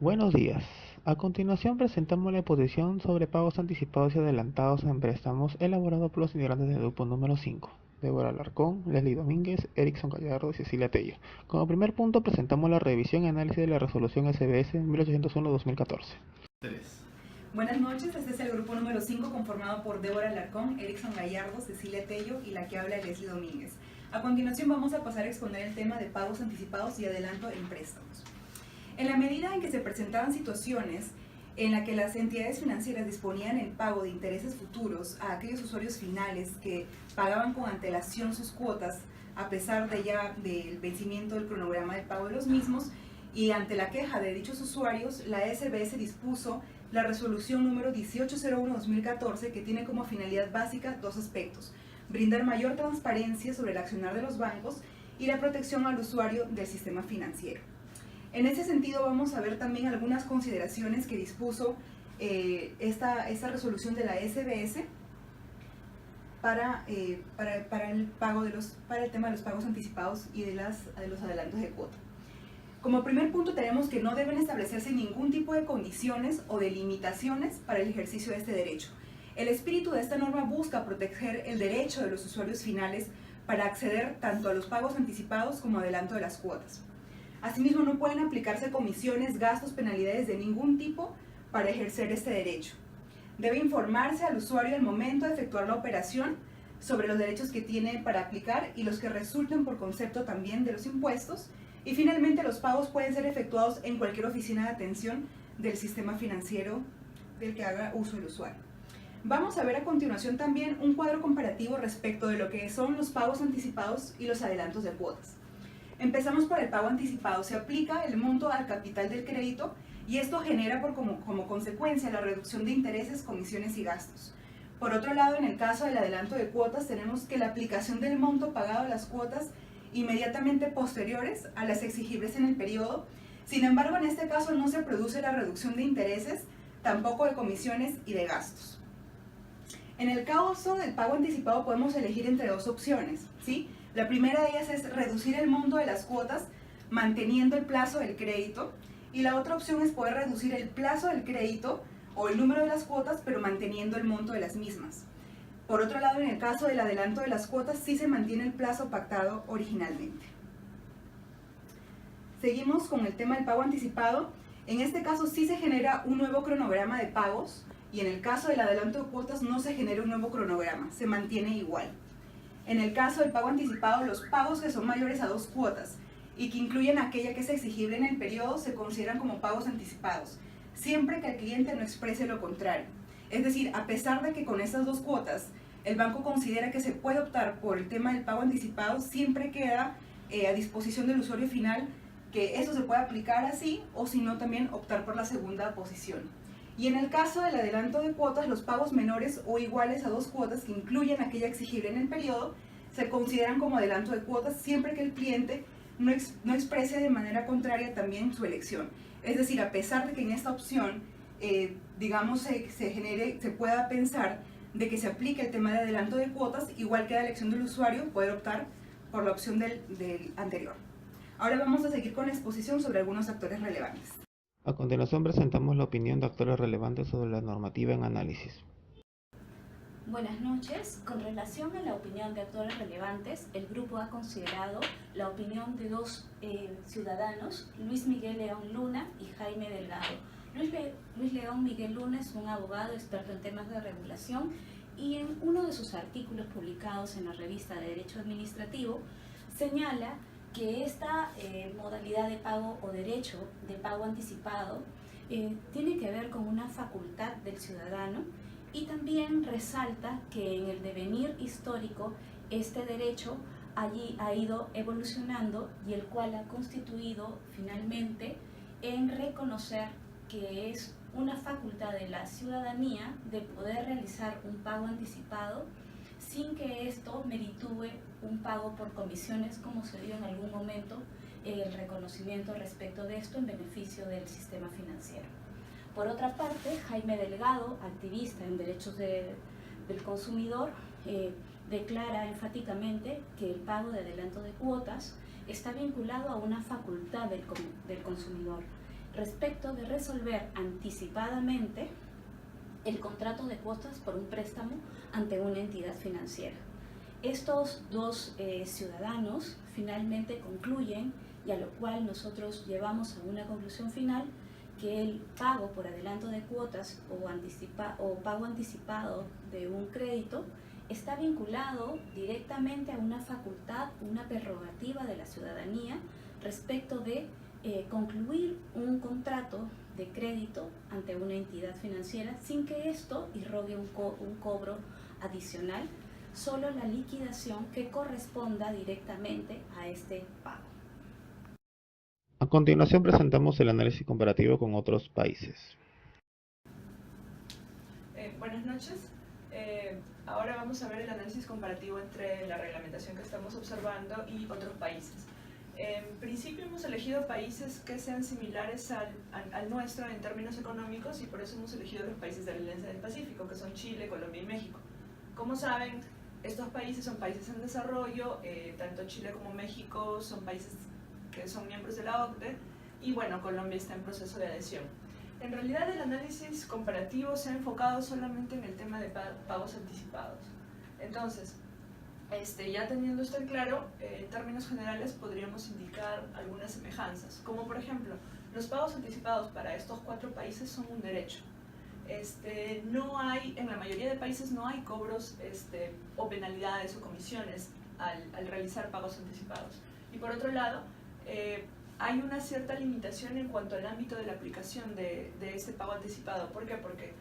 Buenos días. A continuación presentamos la exposición sobre pagos anticipados y adelantados en préstamos elaborado por los integrantes del grupo número 5. Débora Alarcón, Leslie Domínguez, Erickson Gallardo y Cecilia Tello. Como primer punto presentamos la revisión y análisis de la resolución SBS 1801-2014. Buenas noches, este es el grupo número 5 conformado por Débora Alarcón, Erickson Gallardo, Cecilia Tello y la que habla Leslie Domínguez. A continuación vamos a pasar a exponer el tema de pagos anticipados y adelanto en préstamos. En la medida en que se presentaban situaciones en la que las entidades financieras disponían el pago de intereses futuros a aquellos usuarios finales que pagaban con antelación sus cuotas a pesar de ya del vencimiento del cronograma de pago de los mismos, y ante la queja de dichos usuarios, la SBS dispuso la resolución número 1801-2014, que tiene como finalidad básica dos aspectos: brindar mayor transparencia sobre el accionar de los bancos y la protección al usuario del sistema financiero. En ese sentido vamos a ver también algunas consideraciones que dispuso esta resolución de la SBS para el tema de los pagos anticipados y de los adelantos de cuota. Como primer punto tenemos que no deben establecerse ningún tipo de condiciones o de limitaciones para el ejercicio de este derecho. El espíritu de esta norma busca proteger el derecho de los usuarios finales para acceder tanto a los pagos anticipados como adelanto de las cuotas. Asimismo, no pueden aplicarse comisiones, gastos, penalidades de ningún tipo para ejercer este derecho. Debe informarse al usuario al momento de efectuar la operación sobre los derechos que tiene para aplicar y los que resulten por concepto también de los impuestos. Y finalmente, los pagos pueden ser efectuados en cualquier oficina de atención del sistema financiero del que haga uso el usuario. Vamos a ver a continuación también un cuadro comparativo respecto de lo que son los pagos anticipados y los adelantos de cuotas. Empezamos por el pago anticipado. Se aplica el monto al capital del crédito y esto genera como consecuencia la reducción de intereses, comisiones y gastos. Por otro lado, en el caso del adelanto de cuotas, tenemos que la aplicación del monto pagado a las cuotas inmediatamente posteriores a las exigibles en el periodo. Sin embargo, en este caso no se produce la reducción de intereses, tampoco de comisiones y de gastos. En el caso del pago anticipado podemos elegir entre dos opciones, ¿sí? La primera de ellas es reducir el monto de las cuotas manteniendo el plazo del crédito, y la otra opción es poder reducir el plazo del crédito o el número de las cuotas pero manteniendo el monto de las mismas. Por otro lado, en el caso del adelanto de las cuotas sí se mantiene el plazo pactado originalmente. Seguimos con el tema del pago anticipado. En este caso sí se genera un nuevo cronograma de pagos, y en el caso del adelanto de cuotas no se genera un nuevo cronograma, se mantiene igual. En el caso del pago anticipado, los pagos que son mayores a 2 cuotas y que incluyen aquella que es exigible en el periodo se consideran como pagos anticipados, siempre que el cliente no exprese lo contrario. Es decir, a pesar de que con esas 2 cuotas el banco considera que se puede optar por el tema del pago anticipado, siempre queda a disposición del usuario final que eso se puede aplicar así, o si no también optar por la segunda posición. Y en el caso del adelanto de cuotas, los pagos menores o iguales a 2 cuotas que incluyen aquella exigible en el periodo se consideran como adelanto de cuotas siempre que el cliente no exprese de manera contraria también su elección. Es decir, a pesar de que en esta opción, se pueda pensar de que se aplique el tema de adelanto de cuotas, igual queda la elección del usuario poder optar por la opción del anterior. Ahora vamos a seguir con la exposición sobre algunos actores relevantes. A continuación presentamos la opinión de actores relevantes sobre la normativa en análisis. Buenas noches. Con relación a la opinión de actores relevantes, el grupo ha considerado la opinión de dos ciudadanos, Luis Miguel León Luna y Jaime Delgado. Luis León Miguel Luna es un abogado experto en temas de regulación, y en uno de sus artículos publicados en la revista de Derecho Administrativo señala que esta modalidad de pago o derecho de pago anticipado tiene que ver con una facultad del ciudadano, y también resalta que en el devenir histórico este derecho allí ha ido evolucionando, y el cual ha constituido finalmente en reconocer que es una facultad de la ciudadanía de poder realizar un pago anticipado sin que esto meritúe un pago por comisiones, como se dio en algún momento el reconocimiento respecto de esto en beneficio del sistema financiero. Por otra parte, Jaime Delgado, activista en derechos del consumidor, declara enfáticamente que el pago de adelanto de cuotas está vinculado a una facultad del consumidor. respecto de resolver anticipadamente el contrato de cuotas por un préstamo ante una entidad financiera. Estos dos ciudadanos finalmente concluyen, y a lo cual nosotros llevamos a una conclusión final, que el pago por adelanto de cuotas o pago anticipado de un crédito está vinculado directamente a una facultad, una prerrogativa de la ciudadanía respecto de concluir un contrato de crédito ante una entidad financiera sin que esto irrogue un cobro adicional, solo la liquidación que corresponda directamente a este pago. A continuación presentamos el análisis comparativo con otros países. Buenas noches. Ahora vamos a ver el análisis comparativo entre la reglamentación que estamos observando y otros países. En principio hemos elegido países que sean similares al nuestro en términos económicos, y por eso hemos elegido los países de la Alianza del Pacífico, que son Chile, Colombia y México. Como saben, estos países son países en desarrollo, tanto Chile como México son países que son miembros de la OCDE, y bueno, Colombia está en proceso de adhesión. En realidad el análisis comparativo se ha enfocado solamente en el tema de pagos anticipados. Entonces, ya teniendo esto en claro, en términos generales podríamos indicar algunas semejanzas, como por ejemplo, los pagos anticipados para estos 4 países son un derecho. No hay, en la mayoría de países no hay cobros o penalidades o comisiones al realizar pagos anticipados. Y por otro lado, hay una cierta limitación en cuanto al ámbito de la aplicación de este pago anticipado. ¿Por qué? Porque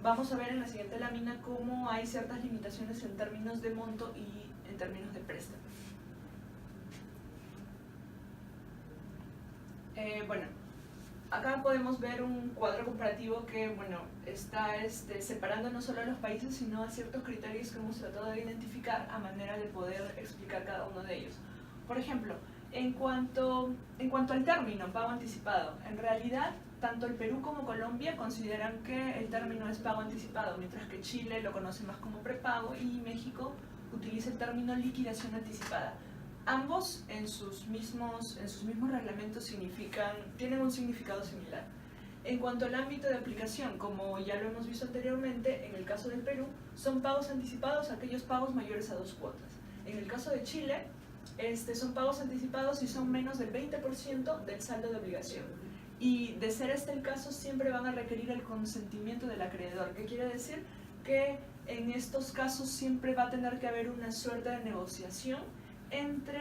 vamos a ver en la siguiente lámina cómo hay ciertas limitaciones en términos de monto y en términos de préstamo. Bueno, acá podemos ver un cuadro comparativo que está separando no solo a los países, sino a ciertos criterios que hemos tratado de identificar a manera de poder explicar cada uno de ellos. Por ejemplo, en cuanto al término pago anticipado, en realidad tanto el Perú como Colombia consideran que el término es pago anticipado, mientras que Chile lo conoce más como prepago y México utiliza el término liquidación anticipada. Ambos en sus mismos reglamentos tienen un significado similar. En cuanto al ámbito de aplicación, como ya lo hemos visto anteriormente, en el caso del Perú son pagos anticipados aquellos pagos mayores a 2 cuotas. En el caso de Chile, son pagos anticipados y son menos del 20% del saldo de obligación. Y de ser este el caso, siempre van a requerir el consentimiento del acreedor. ¿Qué quiere decir? Que en estos casos siempre va a tener que haber una suerte de negociación entre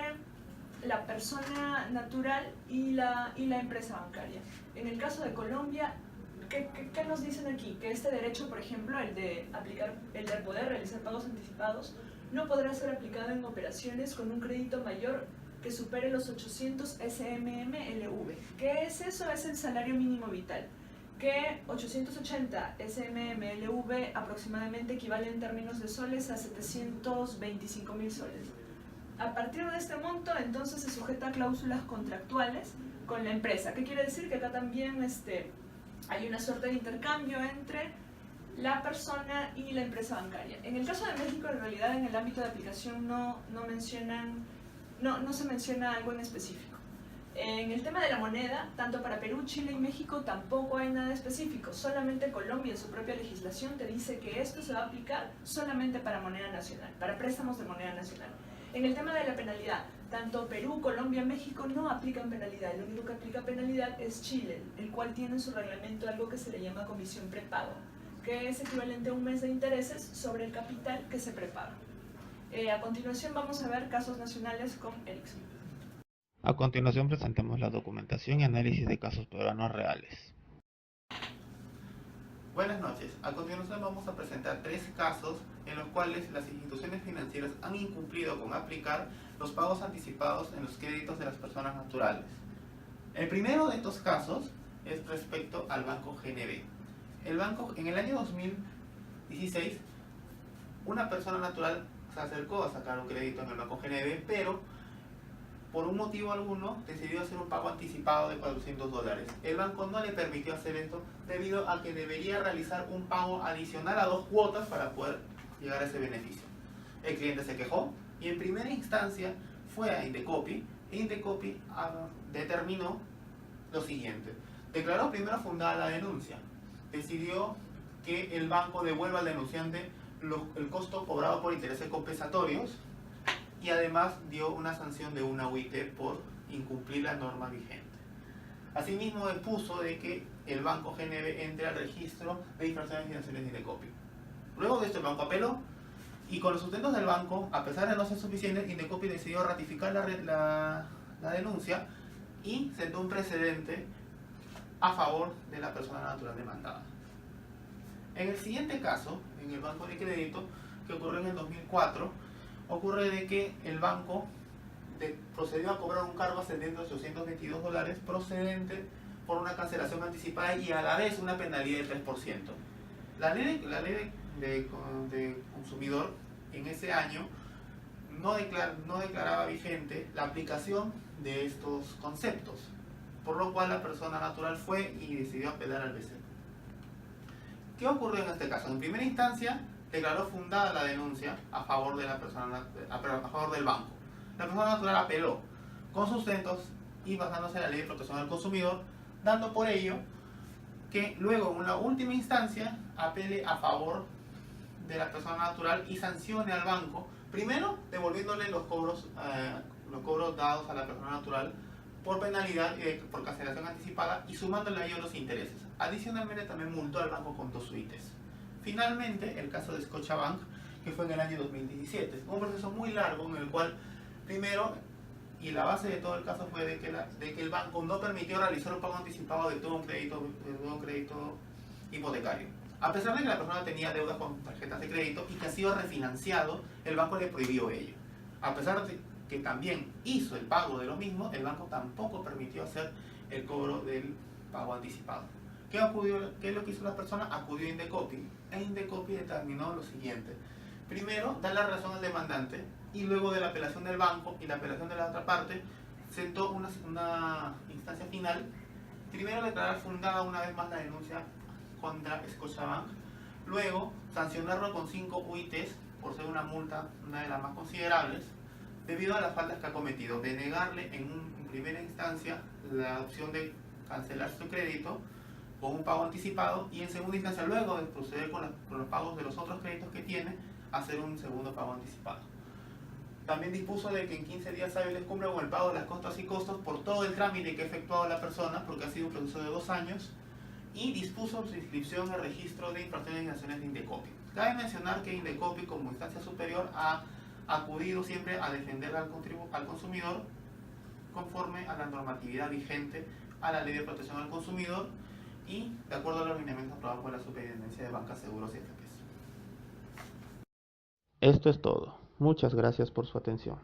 la persona natural y la empresa bancaria. En el caso de Colombia, ¿qué nos dicen aquí? Que este derecho, por ejemplo, el de poder realizar pagos anticipados, no podrá ser aplicado en operaciones con un crédito mayor que supere los 800 SMM-LV. ¿Qué es eso? Es el salario mínimo vital, que 880 SMM-LV aproximadamente equivale en términos de soles a 725.000 soles. A partir de este monto, entonces se sujeta a cláusulas contractuales con la empresa. ¿Qué quiere decir? Que acá también hay una suerte de intercambio entre la persona y la empresa bancaria. En el caso de México, en realidad, en el ámbito de aplicación no se menciona algo en específico. En el tema de la moneda, tanto para Perú, Chile y México tampoco hay nada específico. Solamente Colombia, en su propia legislación, te dice que esto se va a aplicar solamente para moneda nacional, para préstamos de moneda nacional. En el tema de la penalidad, tanto Perú, Colombia, México no aplican penalidad. El único que aplica penalidad es Chile, el cual tiene en su reglamento algo que se le llama comisión prepago, que es equivalente a un mes de intereses sobre el capital que se prepaga. A continuación vamos a ver casos nacionales con Ericsson. A continuación presentamos la documentación y análisis de casos peruanos reales. Buenas noches. A continuación vamos a presentar 3 casos en los cuales las instituciones financieras han incumplido con aplicar los pagos anticipados en los créditos de las personas naturales. El primero de estos casos es respecto al Banco GNB. El banco, en el año 2016, una persona natural se acercó a sacar un crédito en el Banco GNB, pero por un motivo alguno decidió hacer un pago anticipado de $400. El banco no le permitió hacer esto debido a que debería realizar un pago adicional a 2 cuotas para poder llegar a ese beneficio. El cliente se quejó y en primera instancia fue a Indecopi e Indecopi determinó lo siguiente: declaró primero fundada la denuncia, decidió que el banco devuelva al denunciante el costo cobrado por intereses compensatorios y además dio una sanción de una UIT por incumplir la norma vigente. Asimismo, expuso de que el Banco GNB entre al registro de infracciones financieras de Indecopi. Luego de esto, el banco apeló y con los sustentos del banco, a pesar de no ser suficientes, Indecopi decidió ratificar la denuncia y sentó un precedente a favor de la persona natural demandada. En el siguiente caso, en el Banco de Crédito, que ocurrió en el 2004, ocurre de que el banco procedió a cobrar un cargo ascendiente a $822 procedente por una cancelación anticipada y a la vez una penalidad del 3%. La ley de consumidor en ese año no declaraba vigente la aplicación de estos conceptos, por lo cual la persona natural fue y decidió apelar al BC. ¿Qué ocurrió en este caso? En primera instancia, declaró fundada la denuncia a favor de la persona, a favor del banco. La persona natural apeló con sustentos y basándose en la Ley de Protección al Consumidor, dando por ello que luego en una última instancia apele a favor de la persona natural y sancione al banco, primero devolviéndole los cobros dados a la persona natural por penalidad y por cancelación anticipada y sumándole a ello los intereses. Adicionalmente también multó al banco con 2 UITs. Finalmente, el caso de Scotiabank, que fue en el año 2017. Un proceso muy largo en el cual, primero, y la base de todo el caso fue de que el banco no permitió realizar un pago anticipado de todo un crédito hipotecario. A pesar de que la persona tenía deudas con tarjetas de crédito y que ha sido refinanciado, el banco le prohibió ello. A pesar de que también hizo el pago de lo mismo, el banco tampoco permitió hacer el cobro del pago anticipado. ¿Qué es lo que hizo la persona? Acudió a Indecopi. E Indecopi determinó lo siguiente. Primero, dar la razón al demandante y luego de la apelación del banco y la apelación de la otra parte, sentó una instancia final. Primero, declarar fundada una vez más la denuncia contra Scotiabank. Luego, sancionarlo con 5 UITs por ser una multa, una de las más considerables, debido a las faltas que ha cometido, de negarle en primera instancia la opción de cancelar su crédito con un pago anticipado y en segunda instancia, luego de proceder con los pagos de los otros créditos que tiene, hacer un segundo pago anticipado. También dispuso de que en 15 días hábiles cumpla con el pago de las costas y costos por todo el trámite que ha efectuado la persona, porque ha sido un proceso de 2 años, y dispuso su inscripción al registro de infracciones y sanciones de Indecopi. Cabe mencionar que Indecopi, como instancia superior, ha acudido siempre a defender al consumidor conforme a la normatividad vigente, a la Ley de Protección al Consumidor y de acuerdo a los lineamientos aprobados por la Superintendencia de Bancas, Seguros y FPs. Esto es todo. Muchas gracias por su atención.